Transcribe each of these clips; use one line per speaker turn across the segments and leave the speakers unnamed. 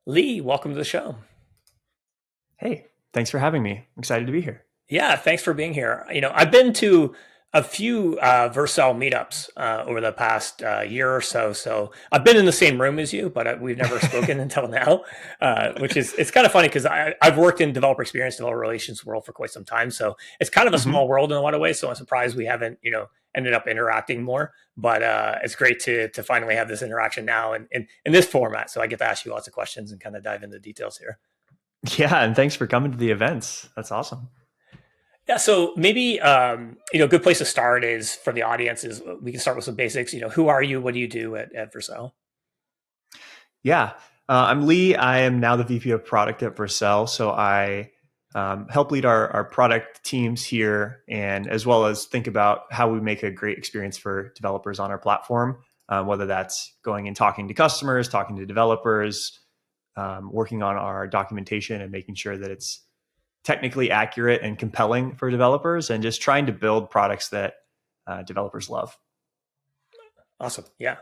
Lee, welcome to the show.
Hey, thanks for having me. I'm excited to be here.
Yeah, thanks for being here. I've been to a few Vercel meetups over the past year or so. So I've been in the same room as you, but we've never spoken until now, which is it's kind of funny because I've worked in developer experience, developer relations world for quite some time. So it's kind of a
hmm
small world in a lot of ways. So I'm surprised we haven't ended up interacting more. But it's great to finally have this interaction now and in this format. So I get to ask you lots of questions and kind of dive into the details here.
Yeah, and thanks for coming to the events. That's awesome.
Yeah, so maybe a good place to start is for the audience is we can start with some basics. Who are you? What do you do at Vercel?
Yeah, I'm Lee. I am now the VP of Product at Vercel. So I help lead our product teams here, and as well as think about how we make a great experience for developers on our platform. Whether that's going and talking to customers, talking to developers, working on our documentation, and making sure that it's technically accurate and compelling for developers, and just trying to build products that developers love.
Awesome, yeah,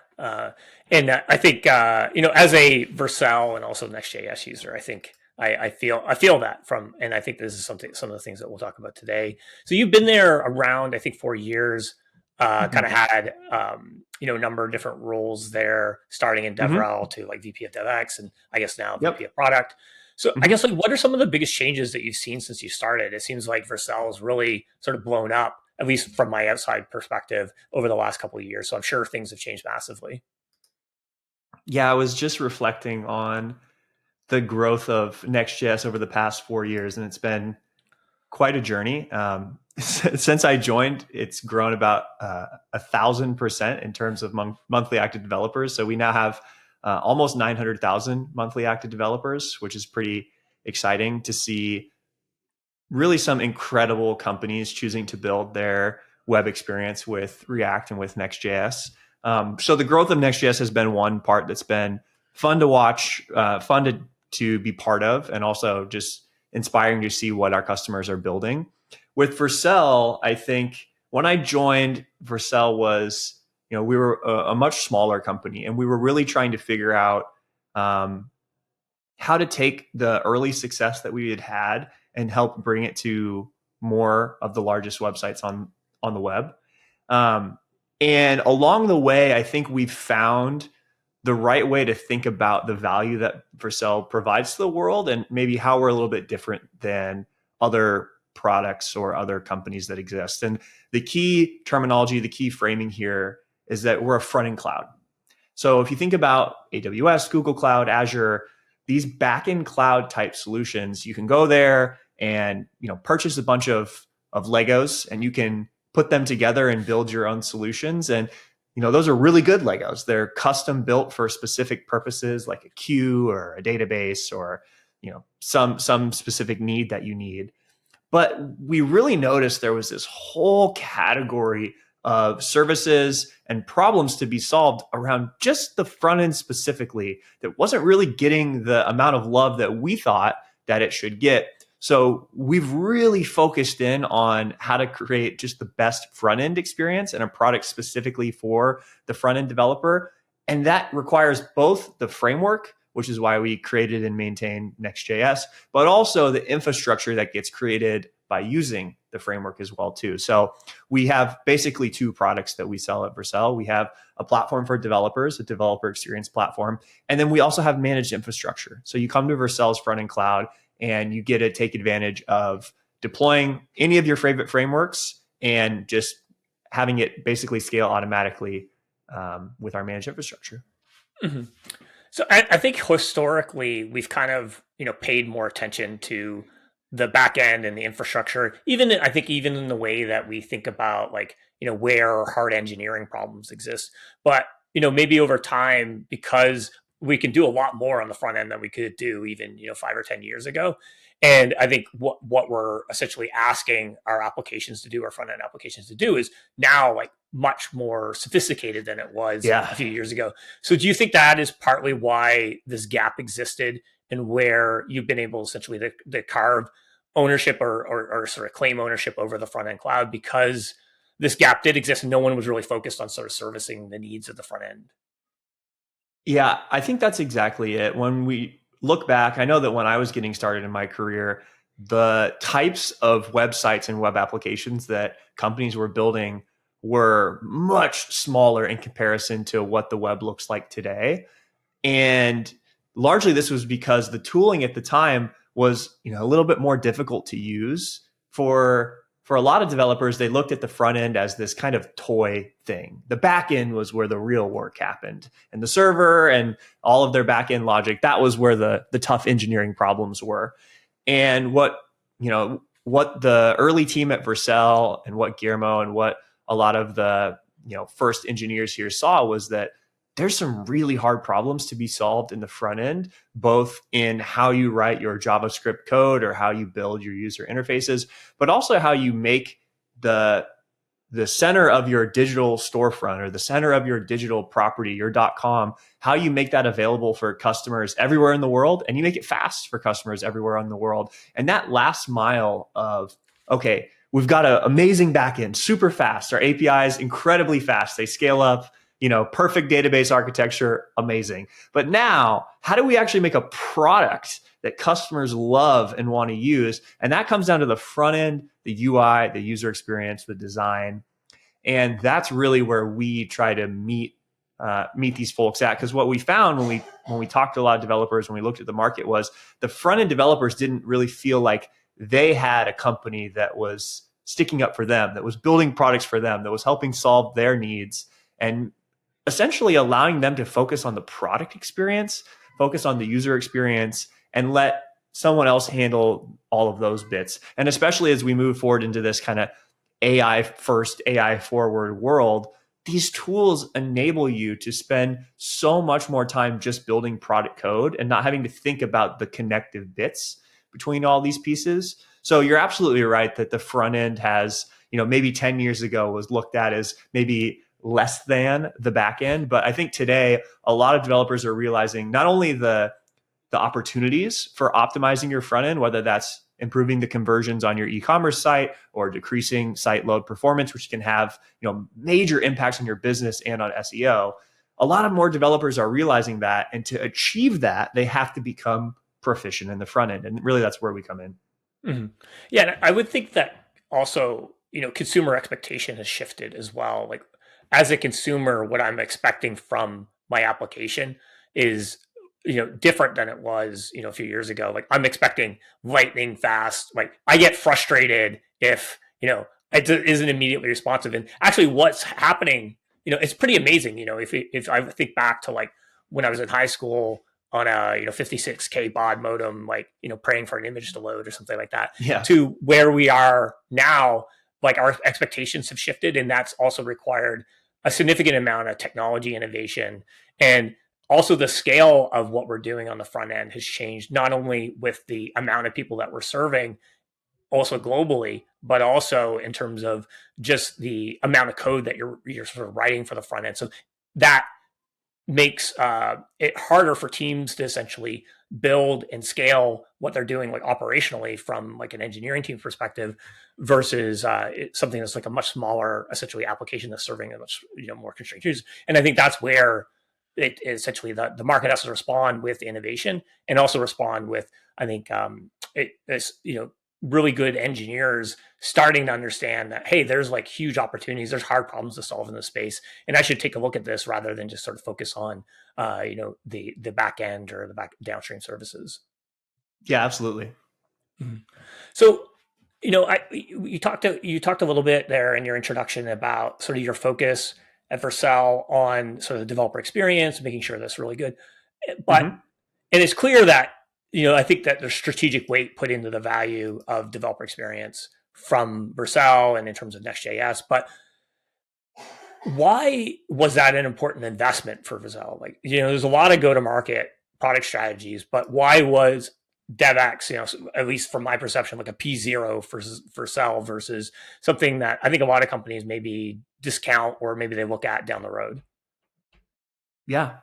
and I think as a Vercel and also Next.js user, I think I feel that from, and I think this is some of the things that we'll talk about today. So you've been there around I think 4 years, kind
hmm
of had a number of different roles there, starting in
hmm
DevRel to like VP of DevX, and I guess now VP
Yep.
of Product. So I
hmm
guess like what are some of the biggest changes that you've seen since you started? It seems like Vercel has really sort of blown up, at least from my outside perspective, over the last couple of years. So I'm sure things have changed massively.
Yeah, I was just reflecting on the growth of Next.js over the past 4 years, and it's been quite a journey. Since I joined, it's grown about 1,000% in terms of monthly active developers. So we now have almost 900,000 monthly active developers, which is pretty exciting to see. Really, some incredible companies choosing to build their web experience with React and with Next.js. So the growth of Next.js has been one part that's been fun to watch, fun to be part of, and also just inspiring to see what our customers are building. With Vercel, I think when I joined, Vercel was, we were a much smaller company, and we were really trying to figure out um, how to take the early success that we had had and help bring it to more of the largest websites on the web. Um, and along the way, I think we've found the right way to think about the value that Vercel provides to the world, and maybe how we're a little bit different than other products or other companies that exist. And the key terminology, the key framing here is that we're a front end cloud. So if you think about AWS, Google Cloud, Azure, these backend cloud type solutions, you can go there and purchase a bunch of Legos, and you can put them together and build your own solutions. And those are really good Legos. They're custom built for specific purposes, like a queue or a database, or some specific need that you need. But we really noticed there was this whole category of services and problems to be solved around just the front end specifically that wasn't really getting the amount of love that we thought that it should get. So we've really focused in on how to create just the best front end experience and a product specifically for the front end developer. And that requires both the framework, which is why we created and maintain Next.js, but also the infrastructure that gets created by using the framework as well too. So we have basically two products that we sell at Vercel. We have a platform for developers, a developer experience platform, and then we also have managed infrastructure. So you come to Vercel's front end cloud and you get to take advantage of deploying any of your favorite frameworks and just having it basically scale automatically with our managed infrastructure.
Mhm. So I think historically we've kind of paid more attention to the back end and the infrastructure. I think even in the way that we think about like where hard engineering problems exist. But maybe over time, because we can do a lot more on the front end than we could do even 5 or 10 years ago. And I think what we're essentially asking our applications to do, our front end applications to do, is now like much more sophisticated than it was
Yeah.
a few years ago. So do you think that is partly why this gap existed and where you've been able essentially to carve ownership or sort of claim ownership over the front end cloud because this gap did exist and no one was really focused on sort of servicing the needs of the front end?
Yeah, I think that's exactly it. When we look back, I know that when I was getting started in my career, the types of websites and web applications that companies were building were much smaller in comparison to what the web looks like today. And largely this was because the tooling at the time was, a little bit more difficult to use for a lot of developers. They looked at the front end as this kind of toy thing. The back end was where the real work happened. And the server and all of their back end logic, that was where the tough engineering problems were. And what the early team at Vercel and what Guillermo and what a lot of the first engineers here saw was that there's some really hard problems to be solved in the front end, both in how you write your JavaScript code or how you build your user interfaces, but also how you make the the center of your digital storefront or the center of your digital property, your .com, how you make that available for customers everywhere in the world, and you make it fast for customers everywhere in the world. And that last mile of, okay, we've got an amazing backend, super fast. Our APIs incredibly fast. They scale up, perfect database architecture, amazing. But now, how do we actually make a product that customers love and want to use? And that comes down to the front end, the UI, the user experience, the design. And that's really where we try to meet these folks at. Because what we found when we talked to a lot of developers, when we looked at the market, was the front end developers didn't really feel like they had a company that was sticking up for them, that was building products for them, that was helping solve their needs, and essentially allowing them to focus on the product experience, focus on the user experience, and let someone else handle all of those bits. And especially as we move forward into this kind of AI first, AI forward world, these tools enable you to spend so much more time just building product code and not having to think about the connective bits between all these pieces. So you're absolutely right that the front end has, maybe 10 years ago was looked at as maybe less than the back end. But I think today, a lot of developers are realizing not only the opportunities for optimizing your front end, whether that's improving the conversions on your e-commerce site or decreasing site load performance, which can have major impacts on your business and on SEO. A lot of more developers are realizing that, and to achieve that, they have to become proficient in the front end, and really that's where we come in.
Mm-hmm. Yeah, and I would think that also, consumer expectation has shifted as well. Like as a consumer, what I'm expecting from my application is, different than it was, a few years ago. Like I'm expecting lightning fast. Like I get frustrated if, it isn't immediately responsive. And actually what's happening, it's pretty amazing. If I think back to like when I was in high school, on a 56K baud modem, like praying for an image to load or something like that,
Yeah.
to where we are now. Like our expectations have shifted, and that's also required a significant amount of technology innovation, and also the scale of what we're doing on the front end has changed, not only with the amount of people that we're serving, also globally, but also in terms of just the amount of code that you're sort of writing for the front end. So that makes it harder for teams to essentially build and scale what they're doing like operationally from like an engineering team perspective versus something that's like a much smaller essentially application that's serving a much more constrained users. And I think that's where it essentially the market has to respond with innovation and also respond with, I think, it's really good engineers starting to understand that, hey, there's like huge opportunities, there's hard problems to solve in this space, and I should take a look at this rather than just sort of focus on the back end or the back downstream services.
Yeah, absolutely.
Mm-hmm. So you talked a little bit there in your introduction about sort of your focus at Vercel on sort of the developer experience, making sure that's really good. But
Mm-hmm.
and it's clear that I think that there's strategic weight put into the value of developer experience from Vercel and in terms of Next.js. But why was that an important investment for Vercel? Like, there's a lot of go-to-market product strategies, but why was DevX, at least from my perception, like a P0 for Vercel versus something that I think a lot of companies maybe discount or maybe they look at down the road?
Yeah.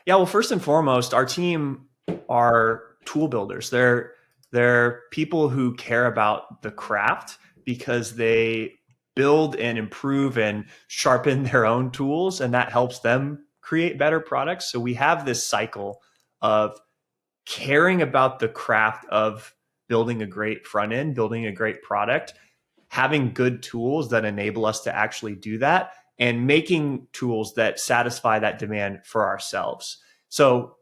Yeah. Well, first and foremost, our team are tool builders. They're people who care about the craft because they build and improve and sharpen their own tools, and that helps them create better products. So we have this cycle of caring about the craft of building a great front end, building a great product, having good tools that enable us to actually do that, and making tools that satisfy that demand for ourselves. So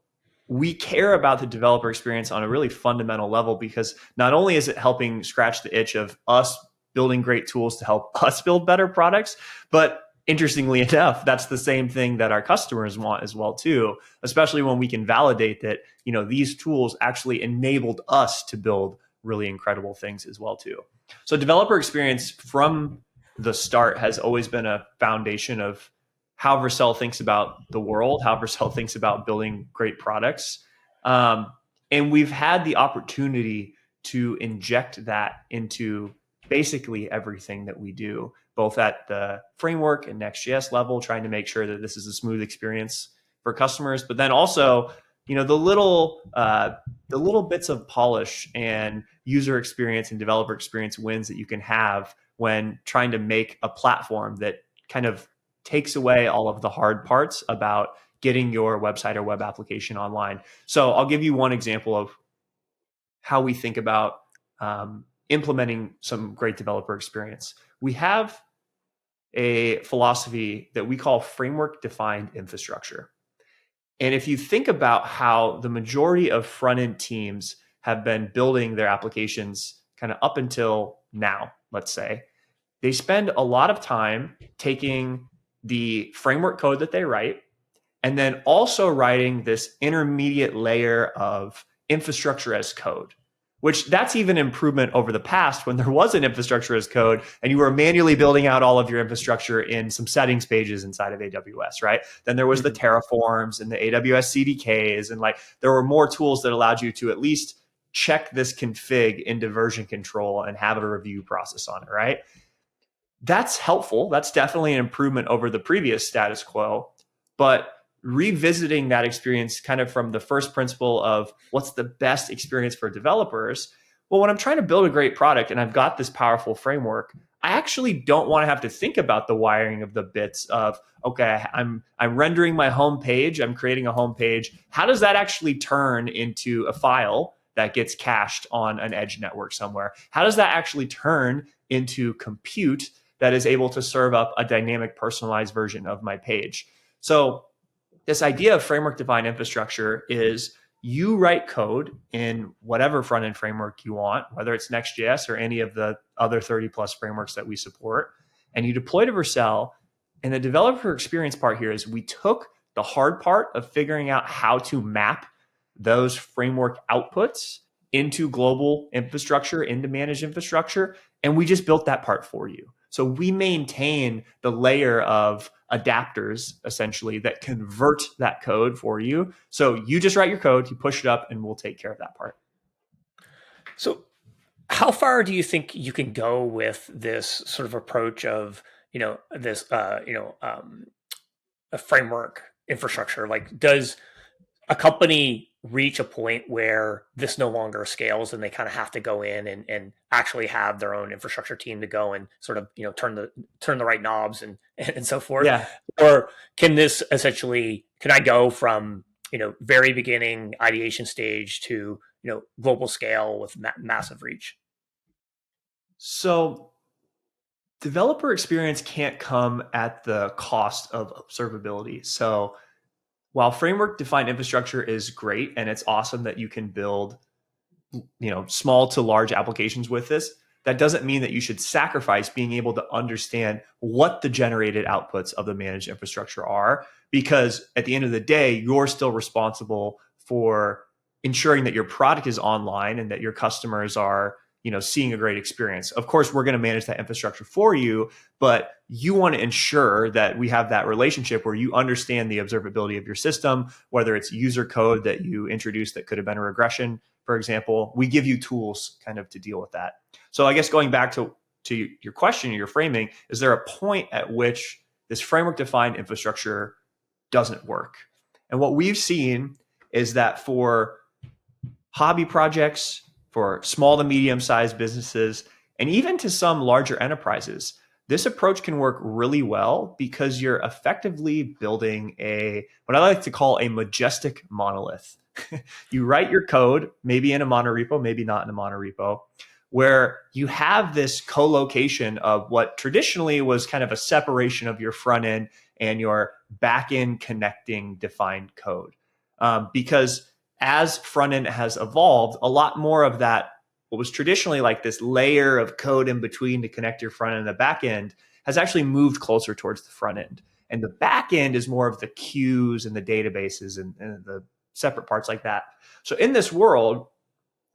we care about the developer experience on a really fundamental level, because not only is it helping scratch the itch of us building great tools to help us build better products, but interestingly enough, that's the same thing that our customers want as well too, especially when we can validate that, these tools actually enabled us to build really incredible things as well too. So developer experience from the start has always been a foundation of how Vercel thinks about the world, how Vercel thinks about building great products. Um, and we've had the opportunity to inject that into basically everything that we do, both at the framework and Next.js level, trying to make sure that this is a smooth experience for customers, but then also, the little bits of polish and user experience and developer experience wins that you can have when trying to make a platform that kind of takes away all of the hard parts about getting your website or web application online. So I'll give you one example of how we think about implementing some great developer experience. We have a philosophy that we call framework defined infrastructure. And if you think about how the majority of front end teams have been building their applications kind of up until now, let's say, they spend a lot of time taking the framework code that they write and then also writing this intermediate layer of infrastructure as code, which that's even improvement over the past when there was an infrastructure as code and you were manually building out all of your infrastructure in some settings pages inside of AWS, right? Then there was the Terraforms and the AWS CDKs, and there were more tools that allowed you to at least check this config into version control and have a review process on it, right? That's helpful. That's definitely an improvement over the previous status quo. But revisiting that experience kind of from the first principle of what's the best experience for developers. Well, when I'm trying to build a great product and I've got this powerful framework, I actually don't want to have to think about the wiring of the bits of, okay, I'm rendering my home page, I'm creating a home page. How does that actually turn into a file that gets cached on an edge network somewhere? How does that actually turn into compute that is able to serve up a dynamic personalized version of my page? So this idea of framework defined infrastructure is you write code in whatever front end framework you want, whether it's Next.js or any of the other 30 plus frameworks that we support, and you deploy to Vercel. And the developer experience part here is we took the hard part of figuring out how to map those framework outputs into global infrastructure, into managed infrastructure, and we just built that part for you. So we maintain the layer of adapters essentially that convert that code for you. So you just write your code, you push it up, and we'll take care of that part.
So how far do you think you can go with this sort of approach of, a framework infrastructure? Like, does a company reach a point where this no longer scales and they kind of have to go in and actually have their own infrastructure team to go and sort of turn the right knobs and so forth?
Yeah.
Or can I go from very beginning ideation stage to global scale with massive reach?
So developer experience can't come at the cost of observability. So while framework defined infrastructure is great and it's awesome that you can build small to large applications with this, that doesn't mean that you should sacrifice being able to understand what the generated outputs of the managed infrastructure are, because at the end of the day, you're still responsible for ensuring that your product is online and that your customers are seeing a great experience. Of course, we're going to manage that infrastructure for you, but you want to ensure that we have that relationship where you understand the observability of your system, whether it's user code that you introduced that could have been a regression, for example. We give you tools kind of to deal with that. So I guess going back to your question, your framing, is there a point at which this framework defined infrastructure doesn't work? And what we've seen is that for hobby projects, for small to medium sized businesses, and even to some larger enterprises, this approach can work really well because you're effectively building what I like to call a majestic monolith. You write your code, maybe in a monorepo, maybe not in a monorepo, where you have this co-location of what traditionally was kind of a separation of your front end and your back end connecting defined code. Because as front end has evolved, a lot more of that, what was traditionally like this layer of code in between to connect your front end and the back end, has actually moved closer towards the front end. And the back end is more of the queues and the databases and the separate parts like that. So in this world,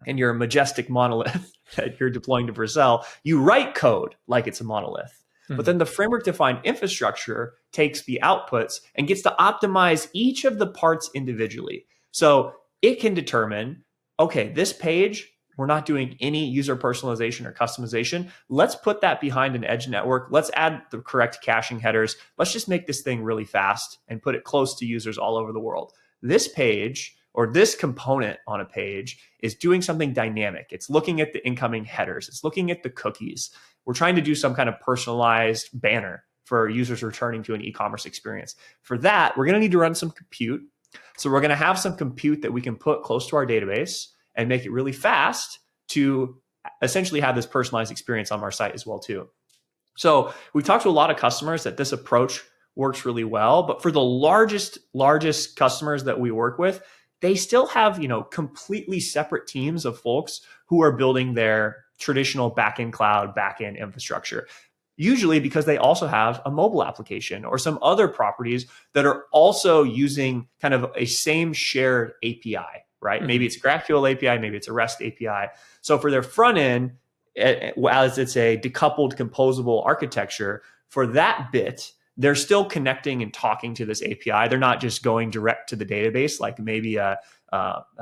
in your majestic monolith that you're deploying to Vercel, you write code like it's a monolith. But then the framework defined infrastructure takes the outputs and gets to optimize each of the parts individually. So it can determine, okay, this page, we're not doing any user personalization or customization. Let's put that behind an edge network. Let's add the correct caching headers. Let's just make this thing really fast and put it close to users all over the world. This page or this component on a page is doing something dynamic. It's looking at the incoming headers. It's looking at the cookies. We're trying to do some kind of personalized banner for users returning to an e-commerce experience. For that, we're going to need to run some compute. So we're going to have some compute that we can put close to our database and make it really fast to essentially have this personalized experience on our site as well too. So we talked to a lot of customers that this approach works really well, but for the largest customers that we work with, they still have, completely separate teams of folks who are building their traditional backend cloud, backend infrastructure. Usually because they also have a mobile application or some other properties that are also using kind of a same shared API, right? Mm-hmm. Maybe it's a GraphQL API, maybe it's a REST API. So for their front end, as it's a decoupled composable architecture, for that bit, they're still connecting and talking to this API. They're not just going direct to the database like maybe a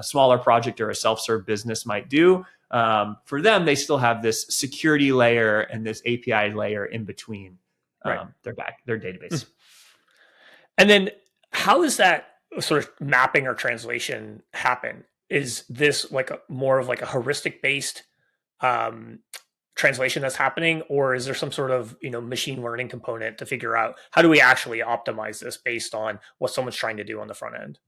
smaller project or a self-serve business might do. For them, they still have this security layer and this API layer in between their database.
And then how does that sort of mapping or translation happen? Is this like more of like a heuristic based translation that's happening, or is there some sort of machine learning component to figure out how do we actually optimize this based on what someone's trying to do on the front end?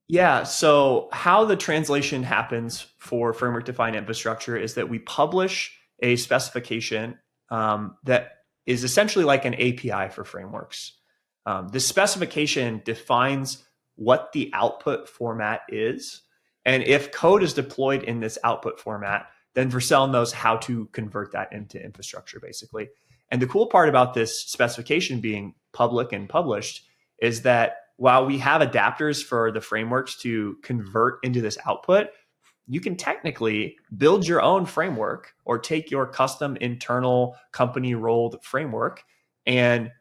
Yeah, so how the translation happens for framework defined infrastructure is that we publish a specification that is essentially like an API for frameworks. This specification defines what the output format is. And if code is deployed in this output format, then Vercel knows how to convert that into infrastructure, basically. And the cool part about this specification being public and published is that while we have adapters for the frameworks to convert into this output, you can technically build your own framework or take your custom internal company rolled framework and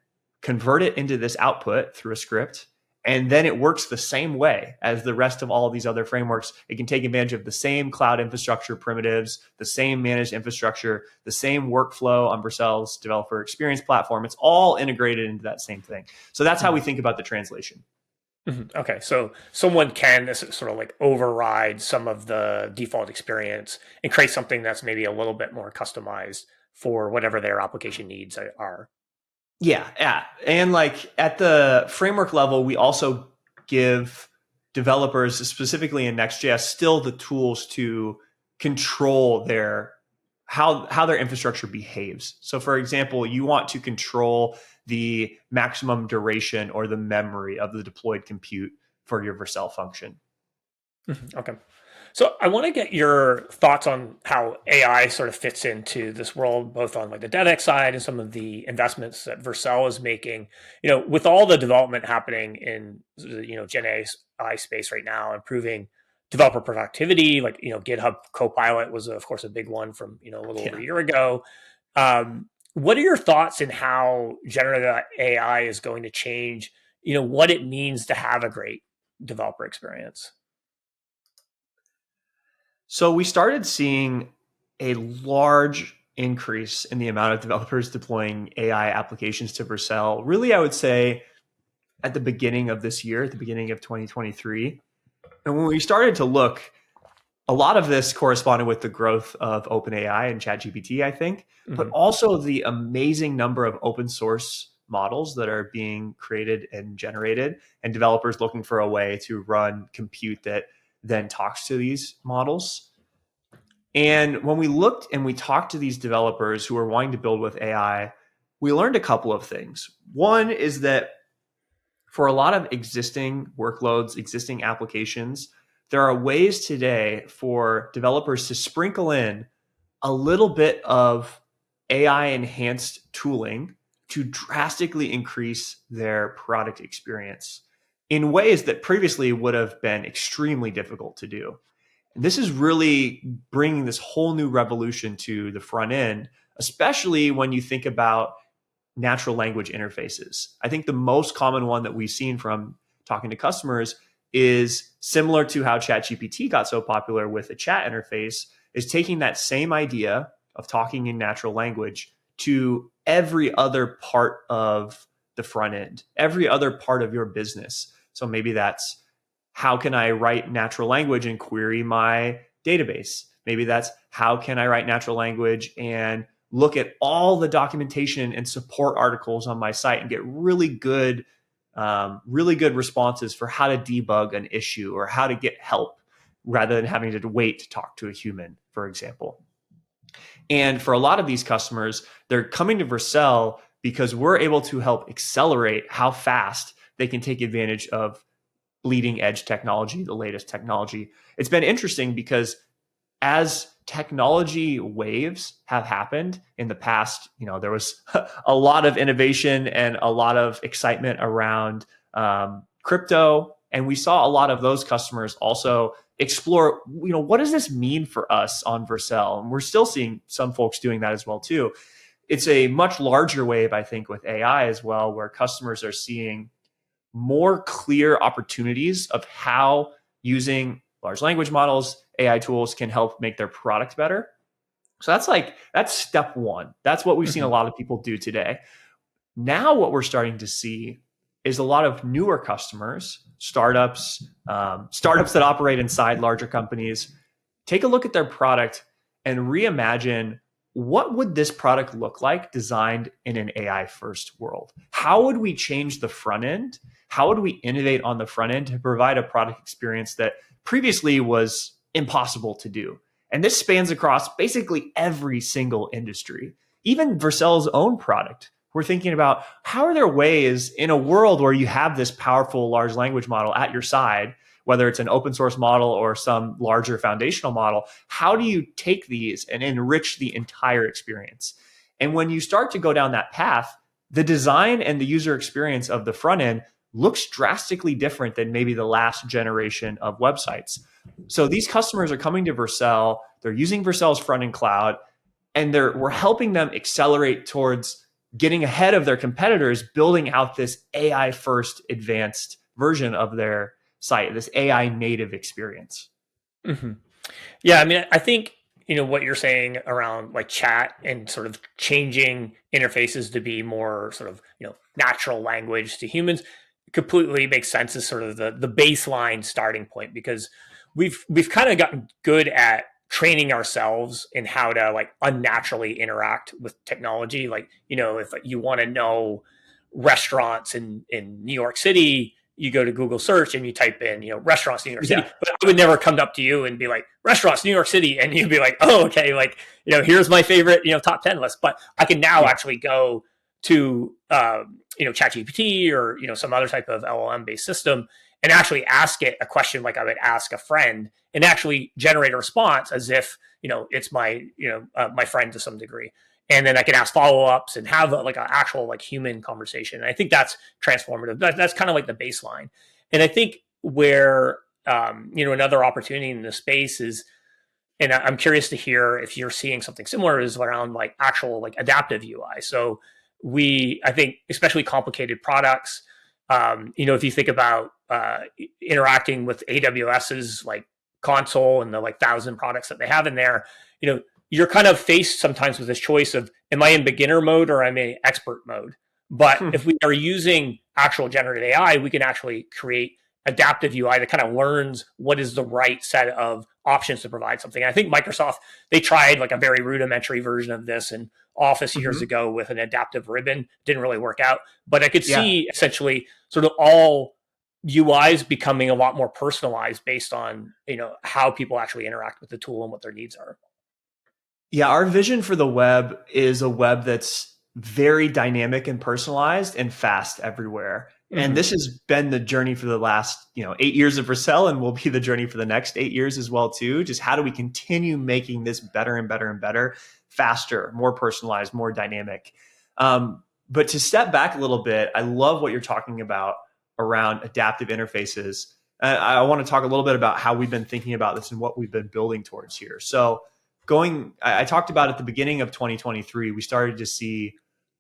convert it into this output through a script. And then it works the same way as the rest of all of these other frameworks. It can take advantage of the same cloud infrastructure primitives, the same managed infrastructure, the same workflow on Vercel's developer experience platform. It's all integrated into that same thing. So that's how we think about the translation.
Mm-hmm. Okay, so someone can sort of like override some of the default experience and create something that's maybe a little bit more customized for whatever their application needs are.
Yeah. And like at the framework level, we also give developers, specifically in Next.js, still the tools to control how their infrastructure behaves. So for example, you want to control the maximum duration or the memory of the deployed compute for your Vercel function.
Mm-hmm. Okay. So I want to get your thoughts on how AI sort of fits into this world, both on like the DevX side and some of the investments that Vercel is making. With all the development happening in Gen AI space right now, improving developer productivity, like GitHub Copilot was of course a big one from a little over a year ago. What are your thoughts in how generative AI is going to change what it means to have a great developer experience?
So we started seeing a large increase in the amount of developers deploying AI applications to Vercel. Really, I would say at the beginning of this year, at the beginning of 2023. And when we started to look, a lot of this corresponded with the growth of OpenAI and ChatGPT, I think, but
Hmm.
also the amazing number of open source models that are being created and generated, and developers looking for a way to run compute that then talks to these models. And when we looked and we talked to these developers who are wanting to build with AI, we learned a couple of things. One is that for a lot of existing workloads, existing applications, there are ways today for developers to sprinkle in a little bit of AI enhanced tooling to drastically increase their product experience in ways that previously would have been extremely difficult to do. And this is really bringing this whole new revolution to the front end, especially when you think about natural language interfaces. I think the most common one that we've seen from talking to customers is similar to how ChatGPT got so popular with a chat interface, is taking that same idea of talking in natural language to every other part of the front end, every other part of your business. So maybe that's, how can I write natural language and query my database? Maybe that's, how can I write natural language and look at all the documentation and support articles on my site and get really good responses for how to debug an issue or how to get help rather than having to wait to talk to a human, for example. And for a lot of these customers, they're coming to Vercel because we're able to help accelerate how fast they can take advantage of bleeding edge technology, the latest technology. It's been interesting because as technology waves have happened in the past, there was a lot of innovation and a lot of excitement around crypto. And we saw a lot of those customers also explore, what does this mean for us on Vercel? And we're still seeing some folks doing that as well, too. It's a much larger wave, I think, with AI as well, where customers are seeing more clear opportunities of how using large language models, AI tools can help make their product better. So that's step one. That's what we've seen a
Hmm.
lot of people do today. Now, what we're starting to see is a lot of newer customers, startups that operate inside larger companies, take a look at their product and reimagine, what would this product look like designed in an AI first world? How would we change the front end? How would we innovate on the front end to provide a product experience that previously was impossible to do? And this spans across basically every single industry, even Vercel's own product. We're thinking about, how are there ways in a world where you have this powerful large language model at your side, whether it's an open source model or some larger foundational model, how do you take these and enrich the entire experience? And when you start to go down that path, the design and the user experience of the front end looks drastically different than maybe the last generation of websites. So these customers are coming to Vercel, they're using Vercel's front end cloud, and we're helping them accelerate towards getting ahead of their competitors, building out this AI first advanced version of their site, this AI native experience.
Hmm. Yeah, I mean, I think what you're saying around like chat and sort of changing interfaces to be more sort of natural language to humans completely makes sense as sort of the baseline starting point, because we've kind of gotten good at training ourselves in how to like unnaturally interact with technology. Like, if you want to know restaurants in New York City, you go to Google search and you type in, restaurants in New York City.
Yeah.
But I would never come up to you and be like, restaurants New York City, and you'd be like, oh, okay, like, here's my favorite, top 10 list. But I can now
Yeah.
actually go to ChatGPT or some other type of LLM based system and actually ask it a question like I would ask a friend, and actually generate a response as if it's my friend to some degree. And then I can ask follow ups and have like an actual like human conversation. And I think that's transformative. That's kind of like the baseline. And I think where another opportunity in the space is, and I'm curious to hear if you're seeing something similar, is around like actual like adaptive UI. So I think especially complicated products, if you think about interacting with AWS's like console and the like 1,000 products that they have in there, you're kind of faced sometimes with this choice of, am I in beginner mode or am I in expert mode? But
Hmm.
if we are using actual generative AI, we can actually create adaptive UI that kind of learns what is the right set of options to provide something. And I think Microsoft, they tried like a very rudimentary version of this in Office years
Hmm.
ago with an adaptive ribbon. Didn't really work out, but I could
Yeah.
see essentially sort of all UIs becoming a lot more personalized based on how people actually interact with the tool and what their needs are.
Yeah, our vision for the web is a web that's very dynamic and personalized and fast everywhere. And
Mm-hmm.
this has been the journey for the last, 8 years of Vercel, and will be the journey for the next 8 years as well too. Just how do we continue making this better and better and better, faster, more personalized, more dynamic? But to step back a little bit, I love what you're talking about around adaptive interfaces. I want to talk a little bit about how we've been thinking about this and what we've been building towards here. So I talked about at the beginning of 2023, we started to see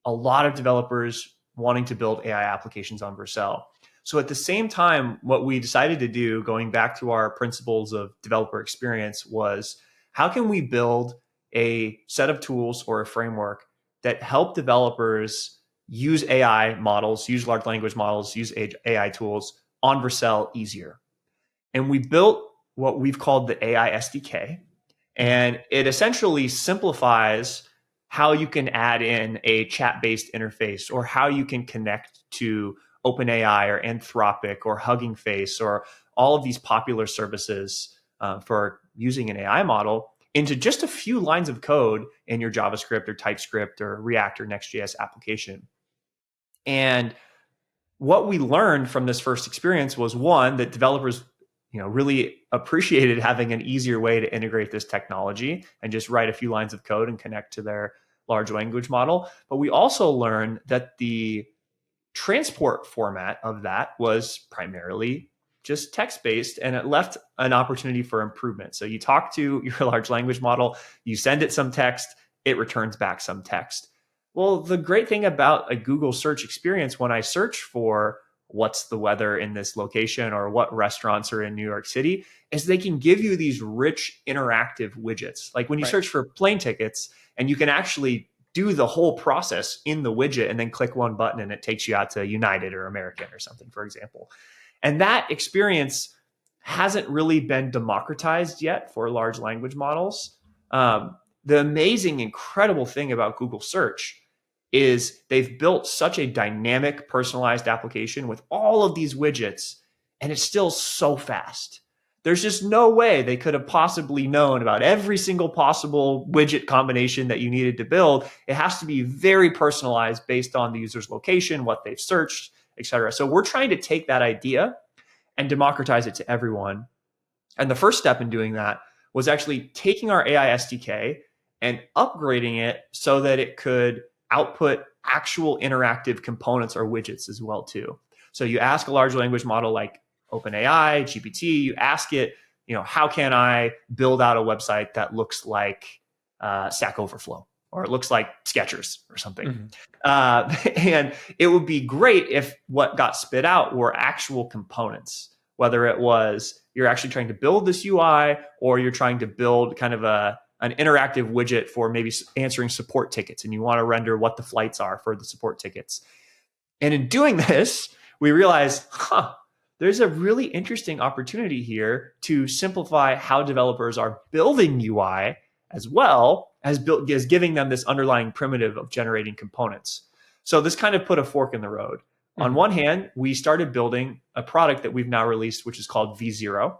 a lot of developers wanting to build AI applications on Vercel. So at the same time, what we decided to do, going back to our principles of developer experience, was how can we build a set of tools or a framework that help developers use AI models, use large language models, use AI tools on Vercel easier. And we built what we've called the AI SDK,
Mm-hmm.
and it essentially simplifies how you can add in a chat based interface, or how you can connect to OpenAI or Anthropic or Hugging Face or all of these popular services for using an AI model into just a few lines of code in your JavaScript or TypeScript or React or Next.js application. And what we learned from this first experience was, one, that developers really appreciated having an easier way to integrate this technology and just write a few lines of code and connect to their large language model. But we also learned that the transport format of that was primarily just text based, and it left an opportunity for improvement. So you talk to your large language model, you send it some text, it returns back some text. Well, the great thing about a Google search experience, when I search for what's the weather in this location or what restaurants are in New York City, is they can give you these rich interactive widgets. Like when you
Right.
search for plane tickets, and you can actually do the whole process in the widget and then click one button and it takes you out to United or American or something, for example. And that experience hasn't really been democratized yet for large language models. The amazing, incredible thing about Google search is they've built such a dynamic, personalized application with all of these widgets, and it's still so fast. There's just no way they could have possibly known about every single possible widget combination that you needed to build. It has to be very personalized based on the user's location, what they've searched, et cetera. So we're trying to take that idea and democratize it to everyone. And the first step in doing that was actually taking our AI SDK and upgrading it so that it could output actual interactive components or widgets as well too. So you ask a large language model like OpenAI, GPT, you ask it, how can I build out a website that looks like Stack Overflow, or it looks like Skechers or something.
Mm-hmm.
And it would be great if what got spit out were actual components, whether it was you're actually trying to build this UI, or you're trying to build kind of an interactive widget for maybe answering support tickets, and you want to render what the flights are for the support tickets. And in doing this, we realized, there's a really interesting opportunity here to simplify how developers are building UI, as well as giving them this underlying primitive of generating components. So this kind of put a fork in the road. On
Mm-hmm.
one hand, we started building a product that we've now released, which is called V0.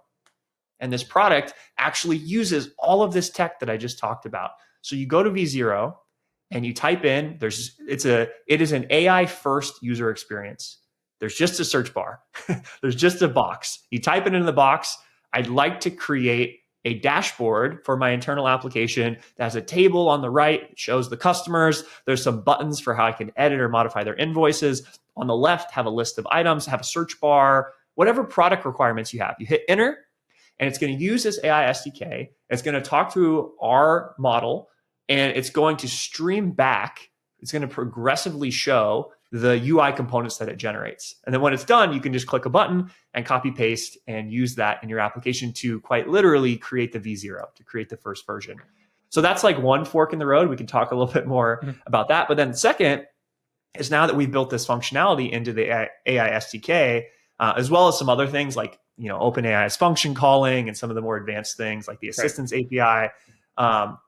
And this product actually uses all of this tech that I just talked about. So you go to V0 and you type in, it is an AI first user experience. There's just a search bar. There's just a box. You type it into the box. I'd like to create a dashboard for my internal application that has a table on the right. It shows the customers. There's some buttons for how I can edit or modify their invoices. On the left, have a list of items, have a search bar, whatever product requirements you have. You hit enter, and it's going to use this AI SDK. It's going to talk to our model, and it's going to stream back. It's going to progressively show the UI components that it generates. And then when it's done, you can just click a button and copy paste and use that in your application to quite literally create the V0, to create the first version. So that's like one fork in the road. We can talk a little bit more
Mm-hmm.
about that. But then the second is, now that we've built this functionality into the AI SDK, as well as some other things like OpenAI's function calling and some of the more advanced things like the
Right.
assistance API. Um,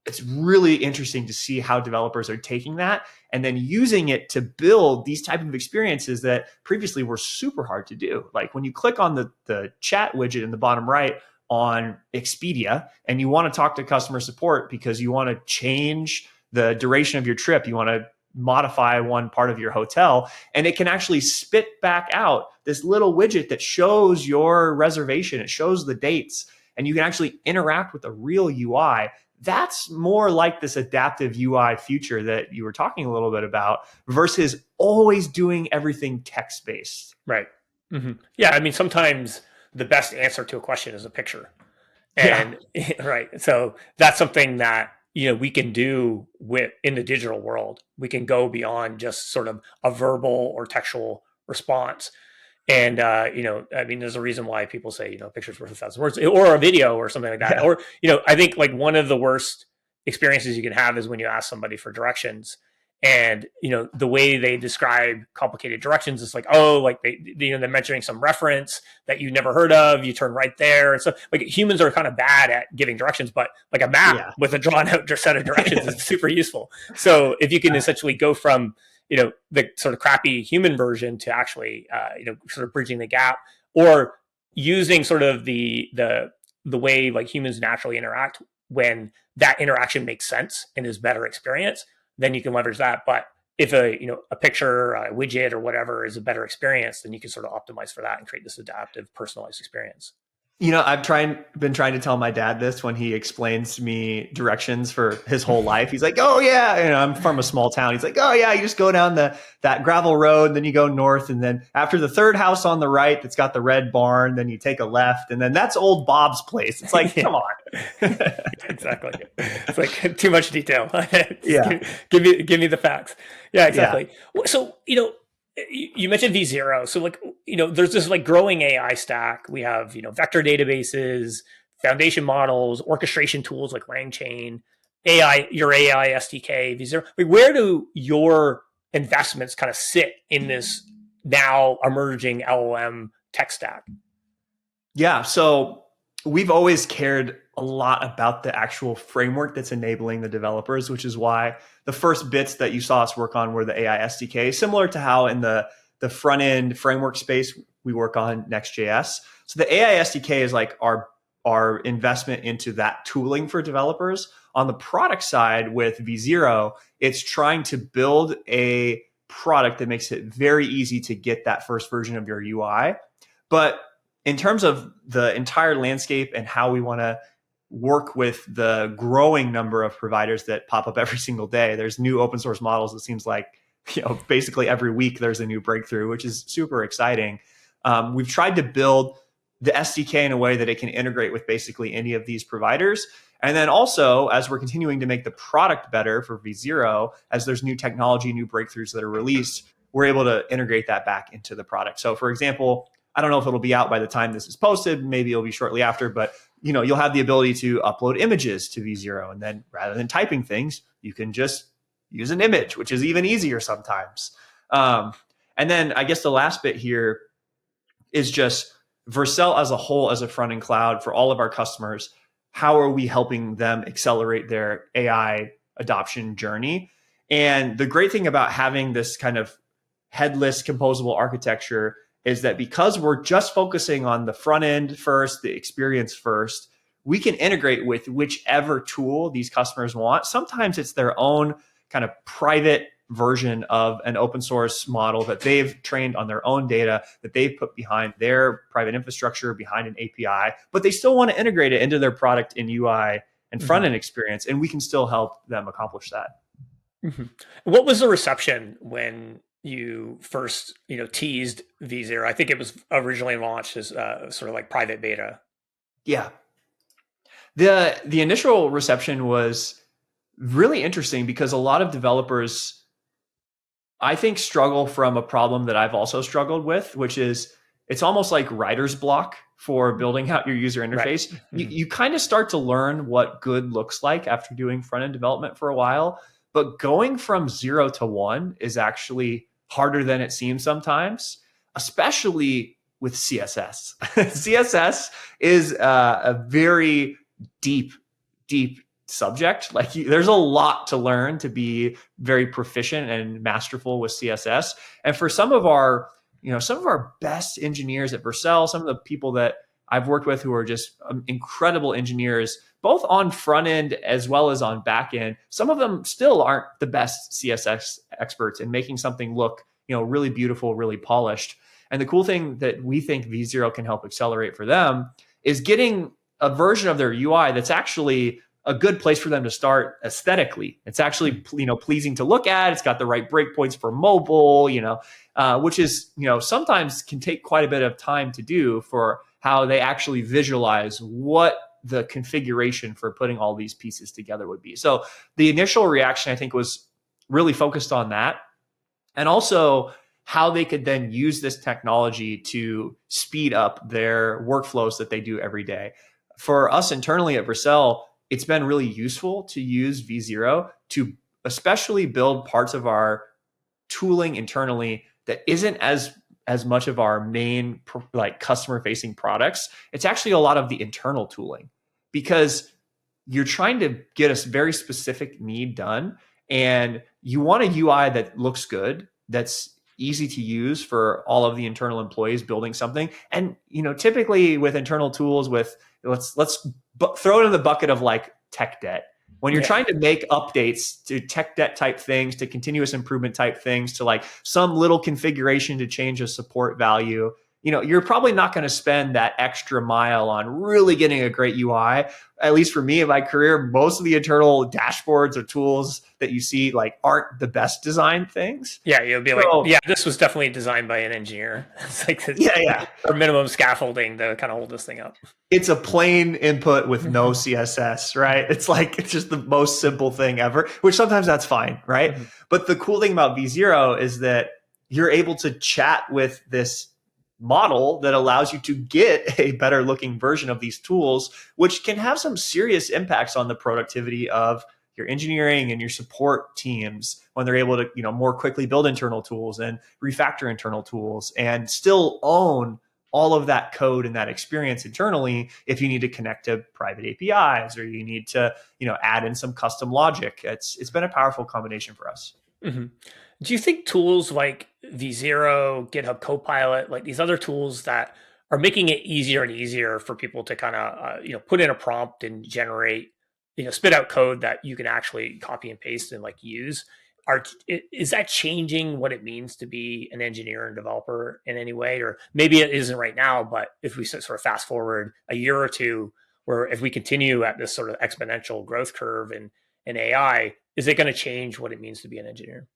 it's really interesting to see how developers are taking that and then using it to build these type of experiences that previously were super hard to do. Like when you click on the chat widget in the bottom right on Expedia and you want to talk to customer support because you want to change the duration of your trip, you want to modify one part of your hotel, and it can actually spit back out this little widget that shows your reservation, it shows the dates, and you can actually interact with a real UI. That's more like this adaptive UI future that you were talking a little bit about versus always doing everything text based.
Right. Yeah. I mean, sometimes the best answer to a question is a picture.
Yeah.
And right. So that's something that, we can do with in the digital world. We can go beyond just sort of a verbal or textual response. And I mean, there's a reason why people say, pictures worth 1,000 words, or a video, or something like that.
Yeah.
Or, I think like one of the worst experiences you can have is when you ask somebody for directions, and the way they describe complicated directions is like, oh, like they're mentioning some reference that you never heard of. You turn right there, and so like humans are kind of bad at giving directions, but like a map
Yeah.
with a drawn out set of directions is super useful. So if you can essentially go from the sort of crappy human version to actually sort of bridging the gap, or using sort of the way like humans naturally interact, when that interaction makes sense and is better experience, then you can leverage that. But if a picture, a widget, or whatever is a better experience, then you can sort of optimize for that and create this adaptive personalized experience.
I've been trying to tell my dad this when he explains to me directions for his whole life. He's like, "Oh yeah," I'm from a small town. He's like, "Oh yeah, you just go down that gravel road, and then you go north, and then after the third house on the right that's got the red barn, then you take a left, and then that's old Bob's place." It's like,
Yeah,
come on.
exactly. It's like too much detail.
Yeah,
Give me the facts. Yeah,
yeah.
exactly. So you mentioned V0. So like there's this like growing AI stack. We have vector databases, foundation models, orchestration tools like LangChain, AI, your AI SDK, V0. Like, where do your investments kind of sit in this now emerging LLM tech stack?
Yeah. So we've always cared a lot about the actual framework that's enabling the developers, which is why the first bits that you saw us work on were the AI SDK, similar to how in the front end framework space we work on Next.js. So the AI SDK is like our investment into that tooling for developers. On the product side with V0, it's trying to build a product that makes it very easy to get that first version of your UI. But in terms of the entire landscape and how we want to work with the growing number of providers that pop up every single day, there's new open source models. It seems like basically every week there's a new breakthrough, which is super exciting. We've tried to build the SDK in a way that it can integrate with basically any of these providers. And then also, as we're continuing to make the product better for V0, as there's new technology, new breakthroughs that are released, we're able to integrate that back into the product. So for example, I don't know if it'll be out by the time this is posted. Maybe it'll be shortly after, but you'll have the ability to upload images to V0. And then rather than typing things, you can just use an image, which is even easier sometimes. And then I guess the last bit here is just Vercel as a whole, as a front end cloud for all of our customers. How are we helping them accelerate their AI adoption journey? And the great thing about having this kind of headless composable architecture is that because we're just focusing on the front end first, the experience first, we can integrate with whichever tool these customers want. Sometimes it's their own kind of private version of an open source model that they've trained on their own data, that they've put behind their private infrastructure, behind an API, but they still want to integrate it into their product in UI and front end experience. And we can still help them accomplish that.
Mm-hmm. What was the reception when you first, teased V0? I think it was originally launched as sort of like private beta.
Yeah. The initial reception was really interesting because a lot of developers, I think, struggle from a problem that I've also struggled with, which is it's almost like writer's block for building out your user
Right.
interface. You kind of start to learn what good looks like after doing front end development for a while, but going from 0 to 1 is actually harder than it seems sometimes, especially with CSS. CSS is a very deep, deep subject. Like there's a lot to learn to be very proficient and masterful with CSS. And for some of our best engineers at Vercel, some of the people that I've worked with who are just incredible engineers, both on front end as well as on back end, some of them still aren't the best CSS experts in making something look, really beautiful, really polished. And the cool thing that we think V0 can help accelerate for them is getting a version of their UI that's actually a good place for them to start aesthetically. It's actually, pleasing to look at. It's got the right breakpoints for mobile, which is, sometimes can take quite a bit of time to do for how they actually visualize what the configuration for putting all these pieces together would be. So the initial reaction, I think, was really focused on that. And also how they could then use this technology to speed up their workflows that they do every day. For us internally at Vercel, it's been really useful to use V0 to especially build parts of our tooling internally that isn't as much of our main like customer facing products. It's actually a lot of the internal tooling, because you're trying to get a very specific need done, and you want a UI that looks good, that's easy to use for all of the internal employees building something. And typically with internal tools, with let's throw it in the bucket of like tech debt. When you're trying to make updates to tech debt type things, to continuous improvement type things, to like some little configuration to change a support value, you're probably not going to spend that extra mile on really getting a great UI. At least for me in my career, most of the internal dashboards or tools that you see like aren't the best designed things.
Yeah, you'll be like, yeah, this was definitely designed by an engineer. It's like or minimum scaffolding to kind of hold this thing up.
It's a plain input with no CSS, right? It's just the most simple thing ever, which sometimes that's fine, right? Mm-hmm. But the cool thing about V0 is that you're able to chat with this model that allows you to get a better looking version of these tools, which can have some serious impacts on the productivity of your engineering and your support teams when they're able to, more quickly build internal tools and refactor internal tools and still own all of that code and that experience internally if you need to connect to private APIs or you need to, add in some custom logic. It's been a powerful combination for us.
Mm-hmm. Do you think tools like V0, GitHub Copilot, like these other tools that are making it easier and easier for people to kind of, put in a prompt and generate, spit out code that you can actually copy and paste and like use? Is that changing what it means to be an engineer and developer in any way? Or maybe it isn't right now, but if we sort of fast forward a year or two, where if we continue at this sort of exponential growth curve in AI, is it going to change what it means to be an engineer?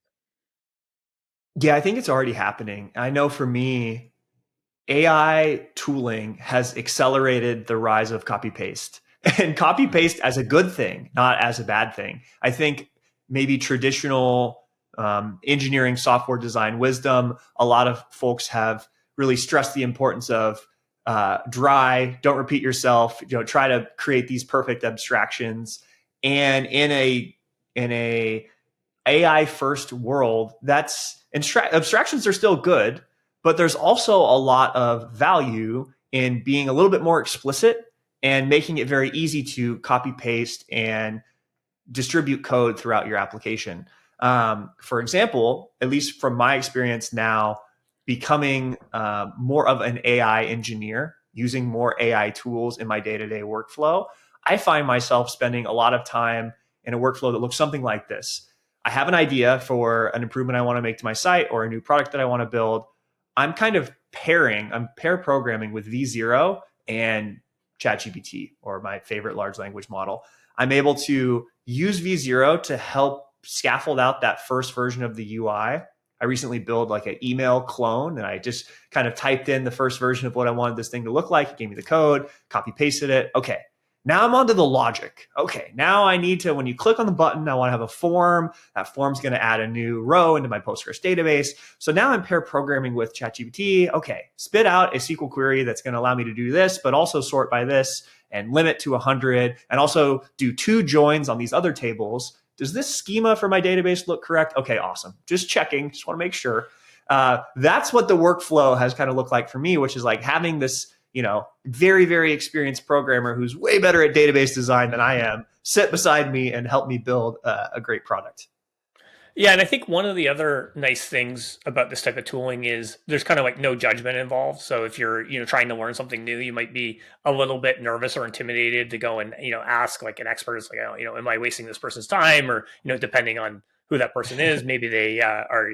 Yeah, I think it's already happening. I know for me, AI tooling has accelerated the rise of copy paste, and copy paste as a good thing, not as a bad thing. I think maybe traditional engineering software design wisdom, a lot of folks have really stressed the importance of dry, don't repeat yourself, try to create these perfect abstractions. And in a AI first world, abstractions are still good, but there's also a lot of value in being a little bit more explicit and making it very easy to copy paste and distribute code throughout your application. For example, at least from my experience now, becoming more of an AI engineer, using more AI tools in my day-to-day workflow, I find myself spending a lot of time in a workflow that looks something like this. I have an idea for an improvement I want to make to my site or a new product that I want to build. I'm pair programming with V0 and ChatGPT, or my favorite large language model. I'm able to use V0 to help scaffold out that first version of the UI. I recently built like an email clone, and I just kind of typed in the first version of what I wanted this thing to look like. It gave me the code, copy pasted it. Okay. Now I'm onto the logic. Okay, now I need to, when you click on the button, I want to have a form. That form's going to add a new row into my Postgres database. So now I'm pair programming with ChatGPT. Okay, spit out a SQL query that's going to allow me to do this, but also sort by this and limit to 100, and also do 2 joins on these other tables. Does this schema for my database look correct? Okay, awesome. Just checking. Just want to make sure. That's what the workflow has kind of looked like for me, which is like having this, very, very experienced programmer who's way better at database design than I am sit beside me and help me build a great product.
Yeah, and I think one of the other nice things about this type of tooling is there's kind of like no judgment involved. So if you're, trying to learn something new, you might be a little bit nervous or intimidated to go and, ask like an expert, is like, oh, am I wasting this person's time? Or, depending on who that person is, maybe they are,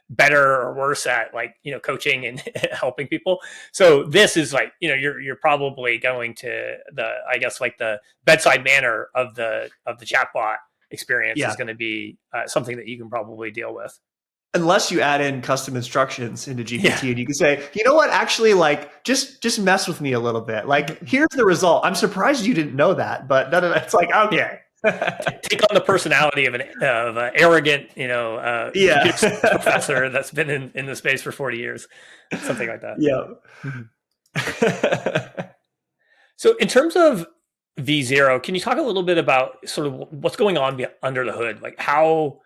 better or worse at like, coaching and helping people. So this is like, you're probably going to I guess like the bedside manner of the chatbot experience is
Yeah.
going to be something that you can probably deal with.
Unless you add in custom instructions into
Yeah.
GPT and you can say, you know what, actually, like, just mess with me a little bit. Like, here's the result. I'm surprised you didn't know that, but no, it's like,
Yeah.
okay.
Take on the personality of an arrogant,
Yeah.
computer science professor that's been in the space for 40 years, something like that.
Yeah.
Mhm. So in terms of V0, can you talk a little bit about sort of what's going on under the hood? Like how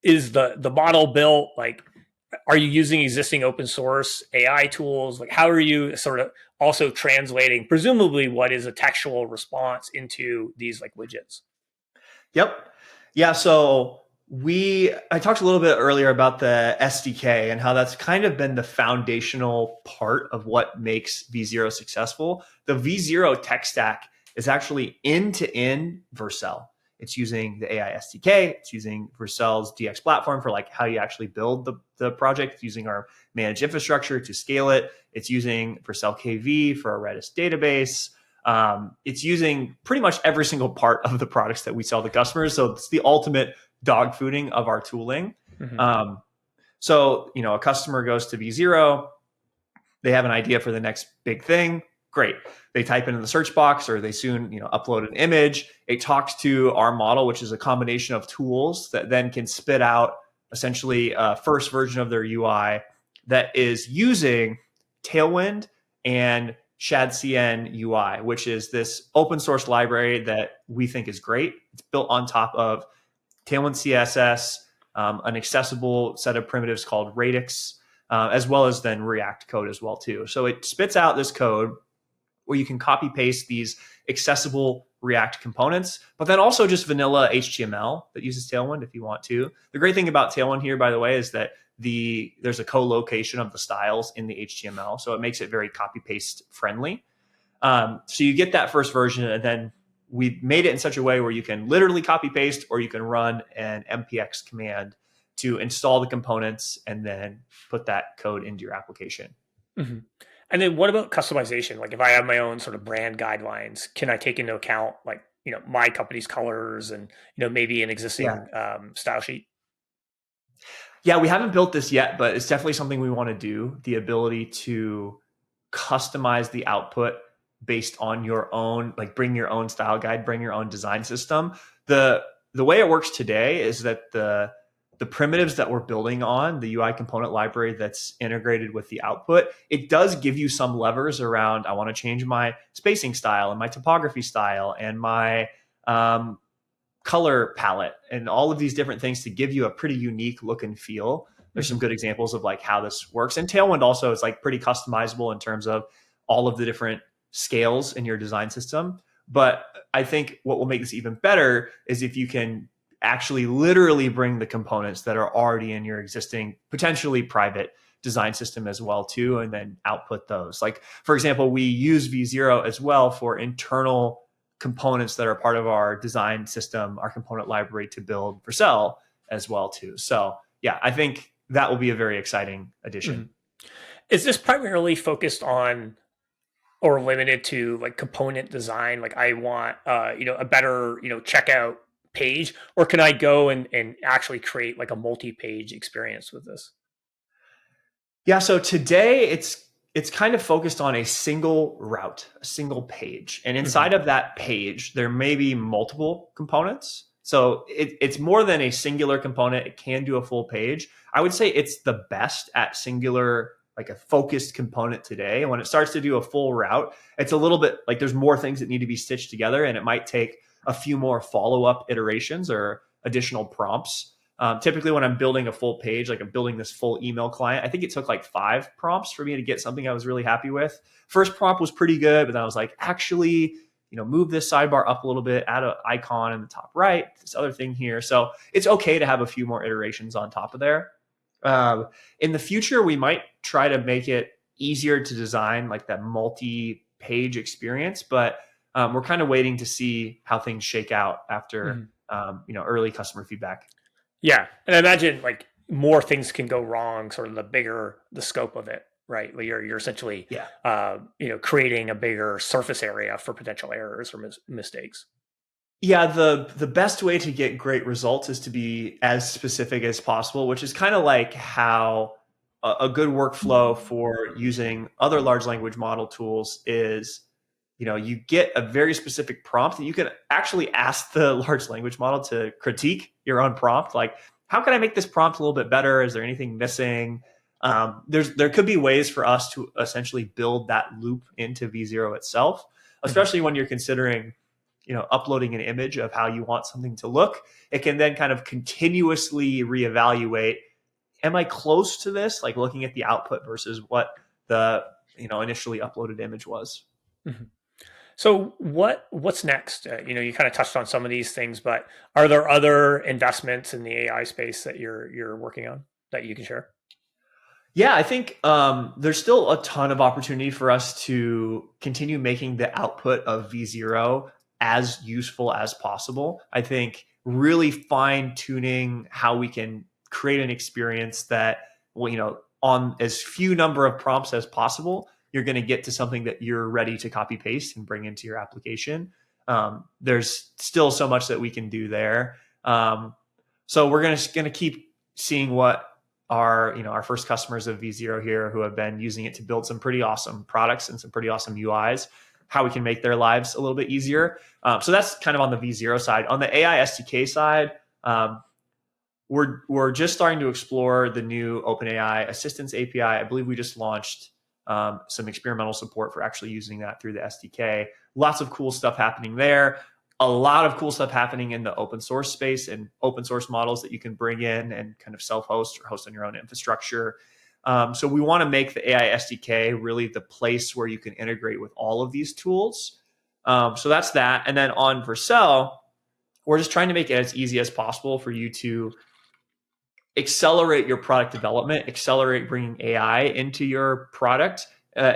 is the model built? Like, are you using existing open source AI tools? Like, how are you sort of also translating, presumably, what is a textual response into these like widgets?
Yep. Yeah. So I talked a little bit earlier about the SDK and how that's kind of been the foundational part of what makes V0 successful. The V0 tech stack is actually end to end Vercel. It's using the AI SDK. It's using Vercel's DX platform for like how you actually build the project. It's using our managed infrastructure to scale it. It's using Vercel KV for our Redis database. It's using pretty much every single part of the products that we sell to customers. So it's the ultimate dog fooding of our tooling.
Mm-hmm.
So, a customer goes to V0, they have an idea for the next big thing. Great. They type into the search box or they soon, upload an image. It talks to our model, which is a combination of tools that then can spit out essentially a first version of their UI that is using Tailwind and shadcn UI, which is this open source library that we think is great. It's built on top of Tailwind CSS, an accessible set of primitives called radix, as well as then React code as well too. So it spits out this code where you can copy paste these accessible React components, but then also just vanilla HTML that uses Tailwind if you want to. The great thing about Tailwind here, by the way, is that there's a co-location of the styles in the HTML, so it makes it very copy paste friendly. So you get that first version, and then we made it in such a way where you can literally copy paste, or you can run an npx command to install the components and then put that code into your application.
Mm-hmm. And then what about customization? Like if I have my own sort of brand guidelines, can I take into account like, my company's colors and, maybe an
Yeah.
existing style sheet?
Yeah, we haven't built this yet, but it's definitely something we want to do. The ability to customize the output based on your own, like bring your own style guide, bring your own design system. The way it works today is that the primitives that we're building on, the UI component library that's integrated with the output, it does give you some levers around, I want to change my spacing style and my topography style and my color palette and all of these different things to give you a pretty unique look and feel. There's some good examples of like how this works. And Tailwind also is like pretty customizable in terms of all of the different scales in your design system. But I think what will make this even better is if you can actually literally bring the components that are already in your existing potentially private design system as well too, and then output those. Like for example, we use V0 as well for internal components that are part of our design system, our component library to build Vercel as well too. So yeah, I think that will be a very exciting addition.
Mm-hmm. Is this primarily focused on or limited to like component design? Like I want, a better, checkout page, or can I go and actually create like a multi-page experience with this?
Yeah, so today it's kind of focused on a single route, a single page. And
Mm-hmm.
inside of that page, there may be multiple components. So it's more than a singular component. It can do a full page. I would say it's the best at singular, like a focused component today. And when it starts to do a full route, it's a little bit like there's more things that need to be stitched together, and it might take a few more follow-up iterations or additional prompts. Typically, when I'm building a full page, like I'm building this full email client, I think it took like 5 prompts for me to get something I was really happy with. First prompt was pretty good, but then I was like, actually, move this sidebar up a little bit, add an icon in the top right, this other thing here. So it's okay to have a few more iterations on top of there. In the future, we might try to make it easier to design like that multi-page experience, but we're kind of waiting to see how things shake out after
Mhm.
early customer feedback.
Yeah, and I imagine like more things can go wrong, sort of the bigger the scope of it, right? Where you're essentially
Yeah.
creating a bigger surface area for potential errors or mistakes.
Yeah, the best way to get great results is to be as specific as possible, which is kind of like how a good workflow for using other large language model tools is, you get a very specific prompt and you can actually ask the large language model to critique your own prompt. Like, how can I make this prompt a little bit better? Is there anything missing? There could be ways for us to essentially build that loop into V0 itself,
Mhm.
especially when you're considering uploading an image of how you want something to look. It can then kind of continuously reevaluate, am I close to this, like looking at the output versus what the initially uploaded image was.
Mhm. So what's next? You kind of touched on some of these things, but are there other investments in the AI space that you're working on that you can share?
Yeah, I think there's still a ton of opportunity for us to continue making the output of V0 as useful as possible. I think really fine tuning how we can create an experience that, well, on as few number of prompts as possible, you're going to get to something that you're ready to copy paste and bring into your application. There's still so much that we can do there. So we're gonna keep seeing what our first customers of V0 here who have been using it to build some pretty awesome products and some pretty awesome UIs, how we can make their lives a little bit easier. So that's kind of on the V0 side. On the AI SDK side, we're just starting to explore the new OpenAI Assistance API. I believe we just launched some experimental support for actually using that through the SDK. Lots of cool stuff happening there. A lot of cool stuff happening in the open source space and open source models that you can bring in and kind of self-host or host on your own infrastructure. So we want to make the AI SDK really the place where you can integrate with all of these tools. So that's that. And then on Vercel, we're just trying to make it as easy as possible for you to accelerate your product development, accelerate bringing AI into your product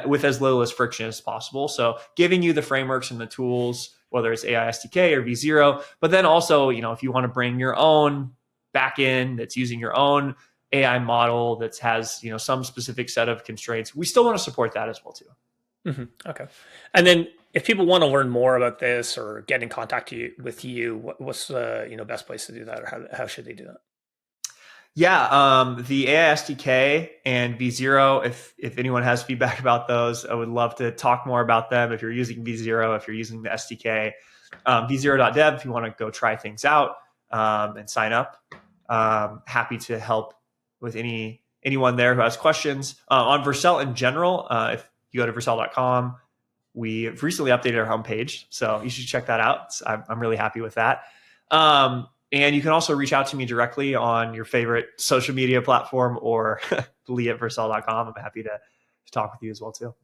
with as little as friction as possible. So giving you the frameworks and the tools, whether it's AI SDK or V0, but then also, if you want to bring your own backend that's using your own AI model that has, some specific set of constraints, we still want to support that as well too.
Okay, and then if people want to learn more about this or get in contact with you, what's the best place to do that, or how should they do that?
Yeah, the AI SDK and V0, if anyone has feedback about those, I would love to talk more about them. If you're using V0, if you're using the SDK, v0.dev, if you want to go try things out and sign up. Happy to help with anyone there who has questions. On Vercel in general, if you go to vercel.com, we've recently updated our homepage, so you should check that out. I'm really happy with that. And you can also reach out to me directly on your favorite social media platform or lee@vercel.com. I'm happy to talk with you as well too.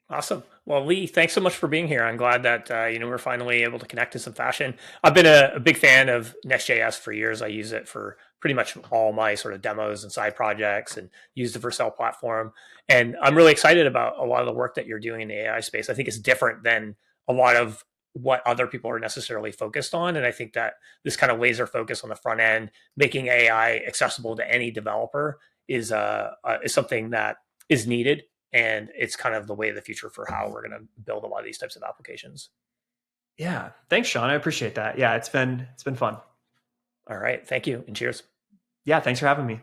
Awesome. Well, Lee, thanks so much for being here. I'm glad that we're finally able to connect in some fashion. I've been a big fan of Next.js for years. I use it for pretty much all my sort of demos and side projects, and use the Vercel platform. And I'm really excited about a lot of the work that you're doing in the AI space. I think it's different than a lot of what other people are necessarily focused on. And I think that this kind of laser focus on the front end, making AI accessible to any developer, is something that is needed, and it's kind of the way of the future for how we're going to build a lot of these types of applications.
Yeah, thanks, Sean. I appreciate that. Yeah, it's been fun.
All right, thank you, and cheers.
Yeah, thanks for having me.